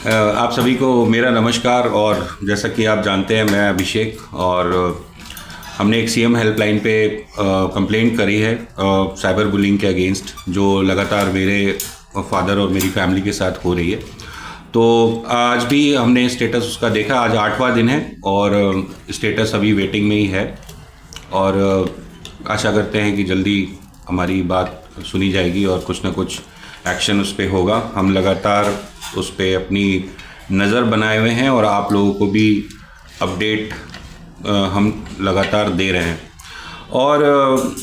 आप सभी को मेरा नमस्कार। और जैसा कि आप जानते हैं, मैं अभिषेक, और हमने एक सीएम हेल्पलाइन पे कंप्लेंट करी है साइबर बुलिंग के अगेंस्ट, जो लगातार मेरे फादर और मेरी फैमिली के साथ हो रही है। तो आज भी हमने स्टेटस उसका देखा। आज 8वां दिन है और स्टेटस अभी वेटिंग में ही है, और आशा करते हैं कि जल्दी हमारी बात सुनी जाएगी और कुछ ना कुछ एक्शन उस पर होगा। हम लगातार उस पर अपनी नज़र बनाए हुए हैं और आप लोगों को भी अपडेट हम लगातार दे रहे हैं। और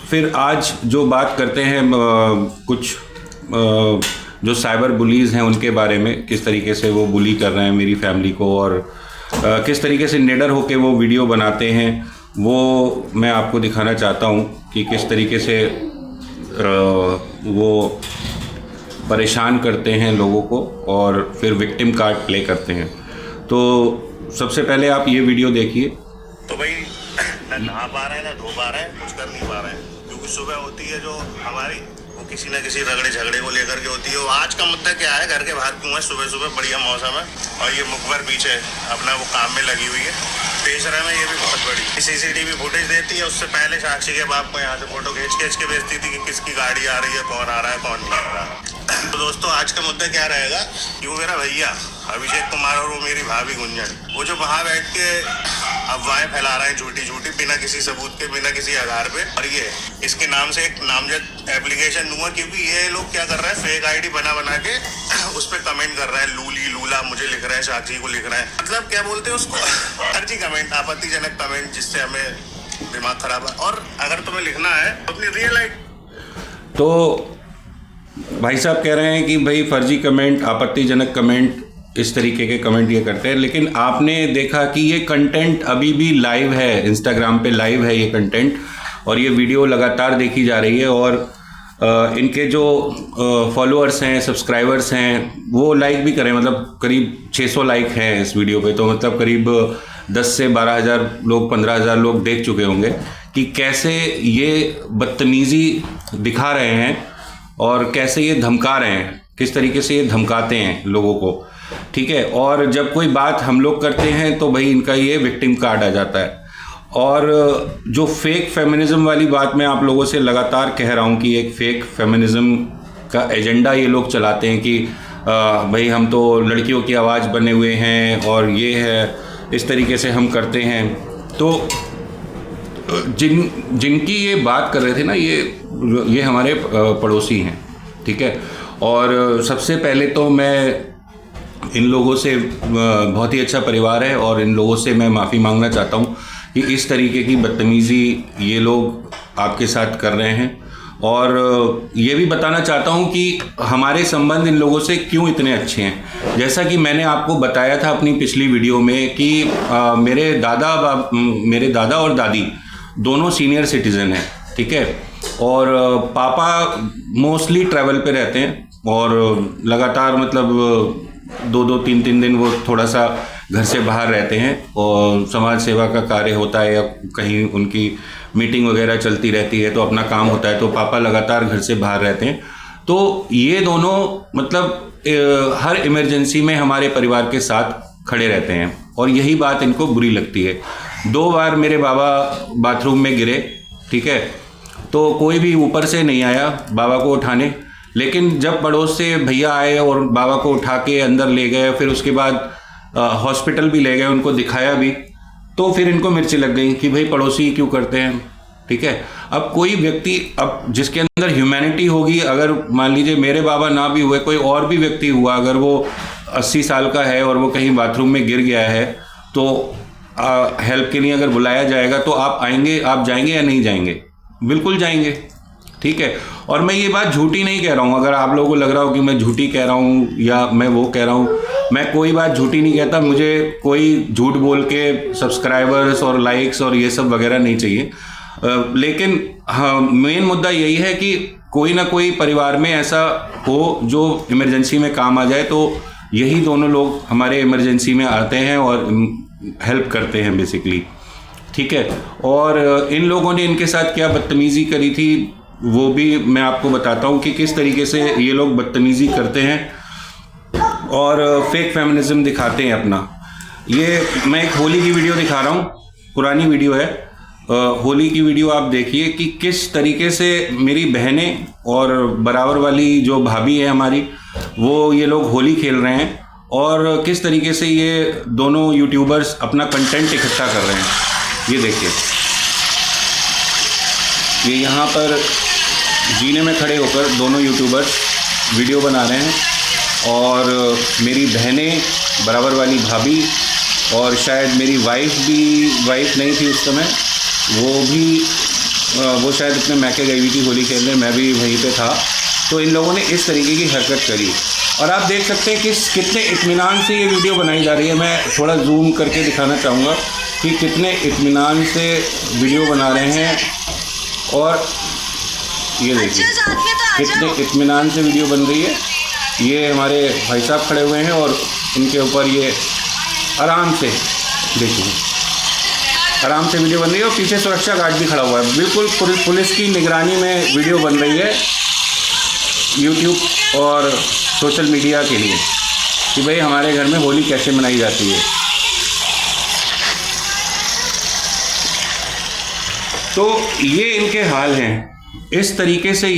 फिर आज जो बात करते हैं कुछ जो साइबर बुलीज़ हैं उनके बारे में, किस तरीके से वो बुली कर रहे हैं मेरी फैमिली को, और किस तरीके से निडर होकर वो वीडियो बनाते हैं, वो मैं आपको दिखाना चाहता हूँ कि किस तरीके से वो परेशान करते हैं लोगों को और फिर विक्टिम कार्ड प्ले करते हैं। तो सबसे पहले आप ये वीडियो देखिए। तो भाई ना नहा पा रहे हैं, ना धो पा रहे हैं, कुछ कर नहीं पा रहे हैं, क्योंकि सुबह होती है जो हमारी, वो किसी ना किसी रगड़े झगड़े को लेकर के होती है। आज का मुद्दा क्या है, घर के बाहर क्यों है सुबह सुबह, बढ़िया मौसम है और ये मुखबर पीछे अपना वो काम में लगी हुई है। तेसरा में ये भी बहुत बड़ी सीसीटीवी फुटेज देती है। उससे पहले साक्षी के बाप को यहाँ से फोटो खींच के भेजती थी कि किसकी गाड़ी आ रही है, कौन आ रहा है, कौन नहीं आ रहा। तो दोस्तों, आज का मुद्दा क्या रहेगा कि वो मेरा भैया अभिषेक कुमार और वो मेरी भाभी गुंजन, वो जो वहाँ बैठ के अफवाहें फैला रहे हैं झूठी झूठी, बिना किसी सबूत के, बिना किसी आधार पे। और ये इसके नाम से एक नामजद एप्लीकेशन हुआ, क्योंकि ये लोग क्या कर रहे हैं, फेक आईडी बना के उस पर कमेंट कर रहे हैं, लूली लूला मुझे लिख रहे हैं, साक्षी को लिख रहे हैं। मतलब क्या बोलते हैं उसको, फर्जी कमेंट, आपत्तिजनक कमेंट, जिससे हमें दिमाग खराब है। और अगर तुम्हें लिखना है अपनी रियल आईडी, तो भाई साहब कह रहे हैं कि भाई फर्जी कमेंट, आपत्तिजनक कमेंट, इस तरीके के कमेंट ये करते हैं। लेकिन आपने देखा कि ये कंटेंट अभी भी लाइव है, इंस्टाग्राम पे लाइव है ये कंटेंट, और ये वीडियो लगातार देखी जा रही है। और इनके जो फॉलोअर्स हैं, सब्सक्राइबर्स हैं, वो लाइक भी करें, मतलब करीब 600 लाइक हैं इस वीडियो पे। तो मतलब करीब 10 से 12 हज़ार लोग, 15 हज़ार लोग देख चुके होंगे कि कैसे ये बदतमीज़ी दिखा रहे हैं और कैसे ये धमका रहे हैं, किस तरीके से ये धमकाते हैं लोगों को। ठीक है। और जब कोई बात हम लोग करते हैं तो भाई इनका ये विक्टिम कार्ड आ जाता है। और जो फेक फेमिनिज्म वाली बात मैं आप लोगों से लगातार कह रहा हूँ कि एक फेक फेमिनिज्म का एजेंडा ये लोग चलाते हैं कि भाई हम तो लड़कियों की आवाज़ बने हुए हैं और ये है, इस तरीके से हम करते हैं। तो जिनकी ये बात कर रहे थे ना, ये हमारे पड़ोसी हैं। ठीक है। और सबसे पहले तो मैं इन लोगों से, बहुत ही अच्छा परिवार है और इन लोगों से मैं माफ़ी मांगना चाहता हूँ कि इस तरीके की बदतमीज़ी ये लोग आपके साथ कर रहे हैं। और ये भी बताना चाहता हूँ कि हमारे संबंध इन लोगों से क्यों इतने अच्छे हैं। जैसा कि मैंने आपको बताया था अपनी पिछली वीडियो में कि मेरे दादा और दादी दोनों सीनियर सिटीज़न हैं। ठीक है। और पापा मोस्टली ट्रैवल पे रहते हैं और लगातार मतलब 2-2, 3-3 दिन वो थोड़ा सा घर से बाहर रहते हैं, और समाज सेवा का कार्य होता है या कहीं उनकी मीटिंग वगैरह चलती रहती है, तो अपना काम होता है, तो पापा लगातार घर से बाहर रहते हैं। तो ये दोनों मतलब हर इमरजेंसी में हमारे परिवार के साथ खड़े रहते हैं, और यही बात इनको बुरी लगती है। 2 बार मेरे बाबा बाथरूम में गिरे। ठीक है। तो कोई भी ऊपर से नहीं आया बाबा को उठाने, लेकिन जब पड़ोस से भैया आए और बाबा को उठा के अंदर ले गए, फिर उसके बाद हॉस्पिटल भी ले गए, उनको दिखाया भी, तो फिर इनको मिर्ची लग गई कि भाई पड़ोसी क्यों करते हैं। ठीक है। अब कोई व्यक्ति, अब जिसके अंदर ह्यूमैनिटी होगी, अगर मान लीजिए मेरे बाबा ना भी हुए, कोई और भी व्यक्ति हुआ, अगर वो 80 साल का है और वो कहीं बाथरूम में गिर गया है, तो हेल्प के लिए अगर बुलाया जाएगा तो आप आएंगे, आप जाएंगे या नहीं जाएंगे? बिल्कुल जाएंगे। ठीक है। और मैं ये बात झूठी नहीं कह रहा हूँ। अगर आप लोगों को लग रहा हो कि मैं झूठी कह रहा हूँ या मैं वो कह रहा हूँ, मैं कोई बात झूठी नहीं कहता। मुझे कोई झूठ बोल के सब्सक्राइबर्स और लाइक्स और ये सब वगैरह नहीं चाहिए। लेकिन हाँ, मेन मुद्दा यही है कि कोई ना कोई परिवार में ऐसा हो जो इमरजेंसी में काम आ जाए, तो यही दोनों लोग हमारे इमरजेंसी में आते हैं और हेल्प करते हैं बेसिकली। ठीक है। और इन लोगों ने इनके साथ क्या बदतमीज़ी करी थी वो भी मैं आपको बताता हूँ कि किस तरीके से ये लोग बदतमीज़ी करते हैं। और फेक फेमिनिज्म दिखाते हैं अपना। ये मैं एक होली की वीडियो दिखा रहा हूँ, पुरानी वीडियो है, होली की वीडियो आप देखिए कि किस तरीके से मेरी बहनें और बराबर वाली जो भाभी है हमारी, वो ये लोग होली खेल रहे हैं और किस तरीके से ये दोनों यूट्यूबर्स अपना कंटेंट इकट्ठा कर रहे हैं। ये देखिए, ये यहाँ पर जीने में खड़े होकर दोनों यूट्यूबर्स वीडियो बना रहे हैं और मेरी बहनें, बराबर वाली भाभी और शायद मेरी वाइफ नहीं थी उस समय, वो शायद अपने मैके गई हुई थी होली खेलने, मैं भी वहीं पे था। तो इन लोगों ने इस तरीके की हरकत करी और आप देख सकते हैं कि कितने इत्मीनान से ये वीडियो बनाई जा रही है। मैं थोड़ा जूम करके दिखाना चाहूँगा कि कितने इत्मीनान से वीडियो बना रहे हैं और ये देखिए कितने इत्मीनान से वीडियो बन रही है। ये हमारे भाई साहब खड़े हुए हैं और इनके ऊपर ये आराम से, देखिए आराम से वीडियो बन रही है और पीछे सुरक्षा गार्ड भी खड़ा हुआ है। बिल्कुल पुलिस की निगरानी में वीडियो बन रही है यूट्यूब और सोशल मीडिया के लिए कि भाई हमारे घर में होली कैसे मनाई जाती है। तो ये इनके हाल हैं। इस तरीके से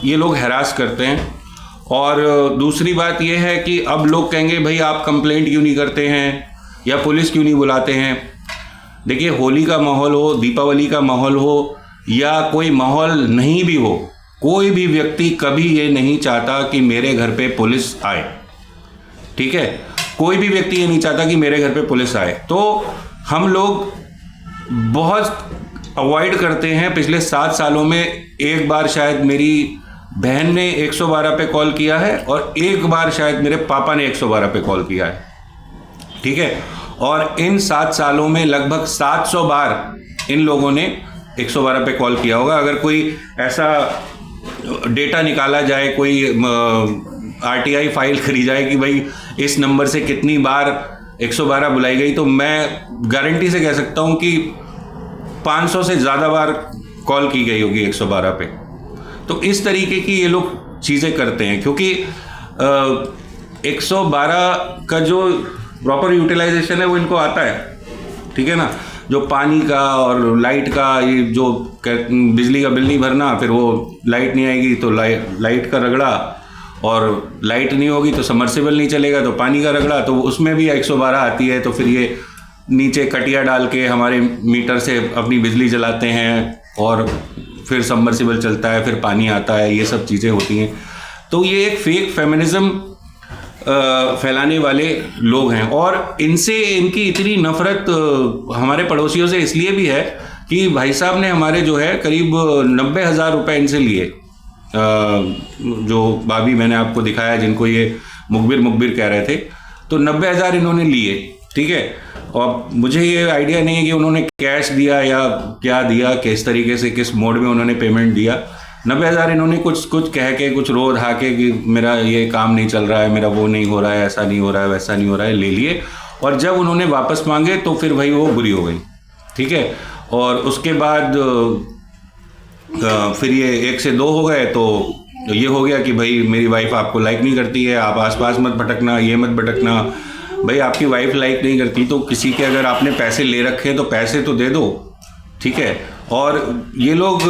ये लोग हैरास करते हैं। और दूसरी बात ये है कि अब लोग कहेंगे भाई आप कंप्लेंट क्यों नहीं करते हैं या पुलिस क्यों नहीं बुलाते हैं। देखिए, होली का माहौल हो, दीपावली का माहौल हो या कोई माहौल नहीं भी हो, कोई भी व्यक्ति कभी ये नहीं चाहता कि मेरे घर पे पुलिस आए, ठीक है। कोई भी व्यक्ति ये नहीं चाहता कि मेरे घर पे पुलिस आए। तो हम लोग बहुत अवॉइड करते हैं। पिछले 7 सालों में एक बार शायद मेरी बहन ने 112 पे कॉल किया है और एक बार शायद मेरे पापा ने 112 पे कॉल किया है, ठीक है। और इन 7 सालों में लगभग 700 बार इन लोगों ने 112 पे कॉल किया होगा। अगर कोई ऐसा डेटा निकाला जाए, कोई RTI फाइल करी जाए कि भाई इस नंबर से कितनी बार 112 बुलाई गई, तो मैं गारंटी से कह सकता हूं कि 500 से ज़्यादा बार कॉल की गई होगी 112 पे। तो इस तरीके की ये लोग चीज़ें करते हैं क्योंकि 112 का जो प्रॉपर यूटिलाइजेशन है वो इनको आता है, ठीक है ना। जो पानी का और लाइट का, ये जो बिजली का बिल नहीं भरना, फिर वो लाइट नहीं आएगी तो लाइट का रगड़ा, और लाइट नहीं होगी तो समर्सिबल नहीं चलेगा तो पानी का रगड़ा, तो उसमें भी 112 आती है। तो फिर ये नीचे कटिया डाल के हमारे मीटर से अपनी बिजली जलाते हैं और फिर सबमर्सिबल चलता है, फिर पानी आता है, ये सब चीज़ें होती हैं। तो ये एक फेक फेमिनिज्म फैलाने वाले लोग हैं और इनसे इनकी इतनी नफरत हमारे पड़ोसियों से इसलिए भी है कि भाई साहब ने हमारे जो है करीब 90,000 रुपये इनसे लिए। जो भाभी मैंने आपको दिखाया जिनको ये मुखबिर कह रहे थे, तो 90,000 इन्होंने लिए, ठीक है। और मुझे ये आइडिया नहीं है कि उन्होंने कैश दिया या क्या दिया, किस तरीके से किस मोड में उन्होंने पेमेंट दिया। 90,000 इन्होंने कुछ कह के, कुछ रो धा के कि मेरा ये काम नहीं चल रहा है, मेरा वो नहीं हो रहा है, ऐसा नहीं हो रहा है, वैसा नहीं हो रहा है, ले लिए। और जब उन्होंने वापस मांगे तो फिर भाई वो बुरी हो गई, ठीक है। और उसके बाद फिर ये 1 से 2 हो गए तो ये हो गया कि भाई मेरी वाइफ आपको लाइक नहीं करती है, आप आसपास मत भटकना, ये मत भटकना। भाई आपकी वाइफ लाइक नहीं करती तो किसी के अगर आपने पैसे ले रखे हैं तो पैसे तो दे दो, ठीक है। और ये लोग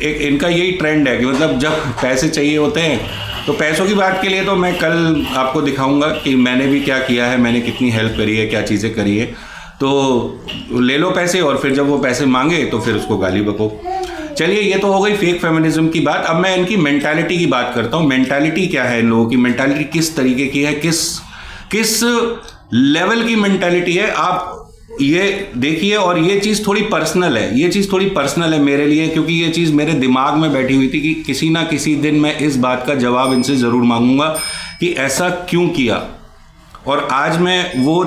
इनका यही ट्रेंड है कि मतलब जब पैसे चाहिए होते हैं तो पैसों की बात के लिए तो मैं कल आपको दिखाऊंगा कि मैंने भी क्या किया है, मैंने कितनी हेल्प करी है, क्या चीज़ें करी है। तो ले लो पैसे और फिर जब वो पैसे मांगे तो फिर उसको गाली बको। चलिए, ये तो हो गई फेक फेमिनिज्म की बात। अब मैं इनकी मेंटालिटी की बात करता हूँ। मेंटालिटी क्या है इन लोगों की, मेंटालिटी किस तरीके की है, किस लेवल की मेंटालिटी है, आप ये देखिए। और ये चीज़ थोड़ी पर्सनल है, मेरे लिए, क्योंकि ये चीज़ मेरे दिमाग में बैठी हुई थी कि किसी ना किसी दिन मैं इस बात का जवाब इनसे ज़रूर मांगूंगा कि ऐसा क्यों किया। और आज मैं वो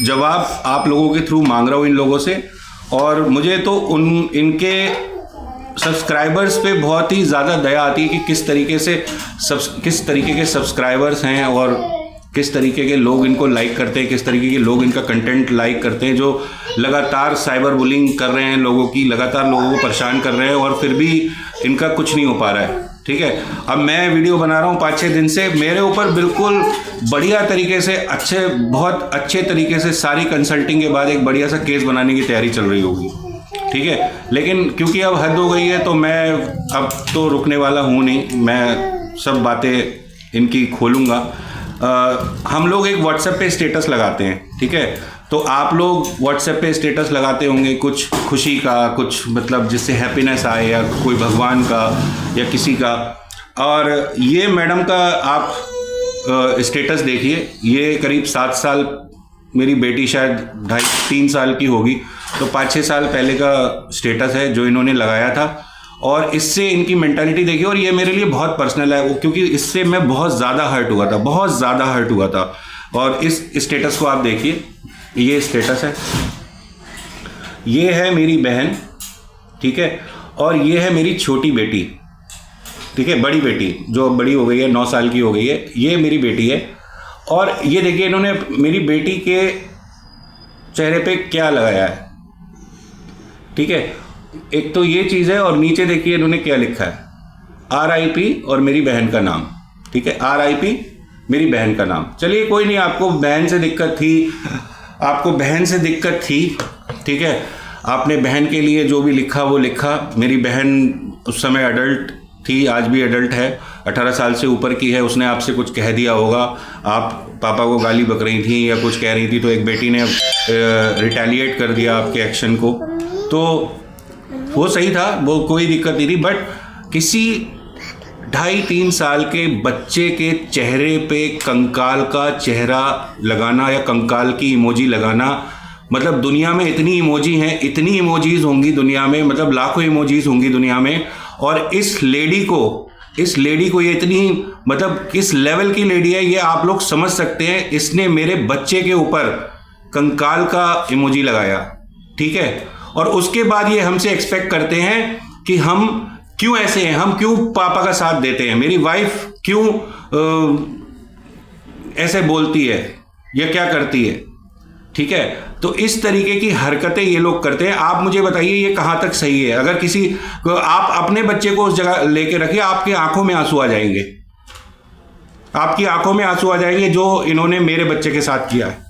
जवाब आप लोगों के थ्रू मांग रहा हूँ इन लोगों से। और मुझे तो इनके सब्सक्राइबर्स पे बहुत ही ज़्यादा दया आती है कि किस तरीके के सब्सक्राइबर्स हैं और किस तरीके के लोग इनको लाइक करते हैं, किस तरीके के लोग इनका कंटेंट लाइक करते हैं, जो लगातार साइबर बुलिंग कर रहे हैं लोगों की, लगातार लोगों को परेशान कर रहे हैं और फिर भी इनका कुछ नहीं हो पा रहा है। ठीक है। अब मैं वीडियो बना रहा हूँ 5-6 दिन से, मेरे ऊपर बिल्कुल बढ़िया तरीके से बहुत अच्छे तरीके से सारी कंसल्टिंग के बाद एक बढ़िया सा केस बनाने की तैयारी चल रही होगी, ठीक है। लेकिन क्योंकि अब हद हो गई है तो मैं अब तो रुकने वाला हूँ नहीं, मैं सब बातें इनकी खोलूँगा। हम लोग एक व्हाट्सएप पे स्टेटस लगाते हैं, ठीक है। तो आप लोग व्हाट्सएप पे स्टेटस लगाते होंगे कुछ खुशी का, कुछ मतलब जिससे हैप्पीनेस आए, या कोई भगवान का या किसी का। और ये मैडम का आप स्टेटस देखिए, ये करीब 7 साल, मेरी बेटी शायद 2.5-3 साल की होगी, तो 5-6 साल पहले का स्टेटस है जो इन्होंने लगाया था। और इससे इनकी मेंटालिटी देखिए, और ये मेरे लिए बहुत पर्सनल है वो, क्योंकि इससे मैं बहुत ज़्यादा हर्ट हुआ था, बहुत ज़्यादा हर्ट हुआ था। और इस स्टेटस को आप देखिए, ये स्टेटस है, ये है मेरी बहन, ठीक है, और ये है मेरी छोटी बेटी, ठीक है, बड़ी बेटी जो बड़ी हो गई है, 9 साल की हो गई है, ये मेरी बेटी है। और ये देखिए इन्होंने मेरी बेटी के चेहरे पे क्या लगाया है, ठीक है। एक तो ये चीज़ है, और नीचे देखिए इन्होंने क्या लिखा है, RIP और मेरी बहन का नाम, ठीक है, RIP मेरी बहन का नाम। चलिए कोई नहीं, आपको बहन से दिक्कत थी, ठीक है, आपने बहन के लिए जो भी लिखा वो लिखा। मेरी बहन उस समय अडल्ट थी, आज भी अडल्ट है, 18 साल से ऊपर की है। उसने आपसे कुछ कह दिया होगा, आप पापा को गाली बक रही थी या कुछ कह रही थी, तो एक बेटी ने रिटेलिएट कर दिया आपके एक्शन को, तो वो सही था, वो कोई दिक्कत नहीं थी। बट किसी 2.5-3 साल के बच्चे के चेहरे पे कंकाल का चेहरा लगाना या कंकाल की इमोजी लगाना, मतलब दुनिया में इतनी इमोजी हैं, इतनी इमोजीज होंगी दुनिया में, मतलब लाखों इमोजीज होंगी दुनिया में। और इस लेडी को ये इतनी, मतलब किस लेवल की लेडी है ये आप लोग समझ सकते हैं। इसने मेरे बच्चे के ऊपर कंकाल का इमोजी लगाया, ठीक है, और उसके बाद ये हमसे एक्सपेक्ट करते हैं कि हम क्यों ऐसे हैं, हम क्यों पापा का साथ देते हैं, मेरी वाइफ क्यों ऐसे बोलती है या क्या करती है, ठीक है। तो इस तरीके की हरकतें ये लोग करते हैं। आप मुझे बताइए ये कहाँ तक सही है। अगर किसी को आप अपने बच्चे को उस जगह लेके रखिए, आपकी आंखों में आंसू आ जाएंगे, आपकी आंखों में आंसू आ जाएंगे जो इन्होंने मेरे बच्चे के साथ किया है।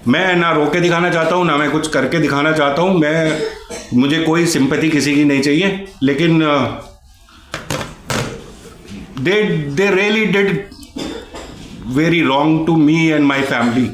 मैं ना रोके दिखाना चाहता हूँ, ना मैं कुछ करके दिखाना चाहता हूँ, मुझे कोई सिंपैथी किसी की नहीं चाहिए, लेकिन they really did very wrong to me and my family.